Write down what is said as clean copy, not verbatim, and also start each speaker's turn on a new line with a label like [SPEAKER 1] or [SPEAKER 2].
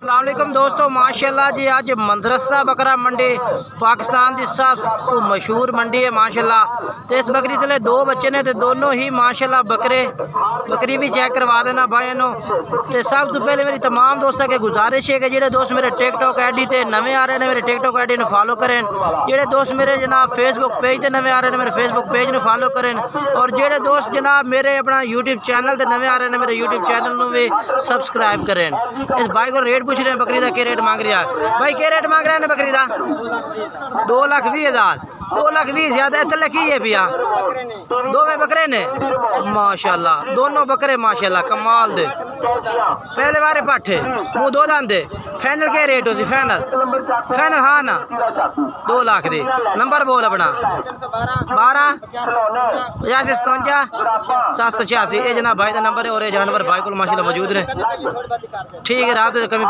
[SPEAKER 1] अस्सलाम वालेकुम दोस्तों, माशाल्लाह जी आज मदरसा बकरा मंडी पाकिस्तान की सब तो मशहूर मंडी है माशाल्लाह। तो इस बकरी तले दो बच्चे ने तो दोनों ही माशाल्लाह बकरी भी चेक करवा देना भाई नो। तो सब तो पहले मेरी तमाम दोस्तों के गुजारिश है कि जेडे दोस्त मेरे टिकटॉक आईडी ते नवे आ रहे हैं मेरे टिकटॉक आईडी ने फॉलो करें। जेडे दोस्त मेरे जनाब फेसबुक पेज ते नवे आ रहे हैं मेरे फेसबुक पेज ने फॉलो करें। और जेडे दोस्त जनाब मेरे अपना यूट्यूब चैनल ते नवे आ रहे हैं मेरे यूट्यूब चैनल में भी सब्सक्राइब करें। इस भाई को रेट पूछ रहे हैं बकरी का क्या रेट मांग रहा है भाई? क्या रेट मांग रहे हैं बकरी का? 2,20,000 2,20,000 ज्यादा इतने की है भैया? दो में बकरे ने माशाल्लाह, दोनों बकरे माशाल्लाह कमाल दे। पहले बारे पाठे मुँह दो दांदे। फाइनल क्या रेट हो सी? फाइनल हाँ ना 2 लाख दे। नंबर बोल अपना 12 50 57 786। ये जना भाई का नंबर है और ये जानवर भाई को माशाल्लाह मौजूद ने। ठीक है, रात कमी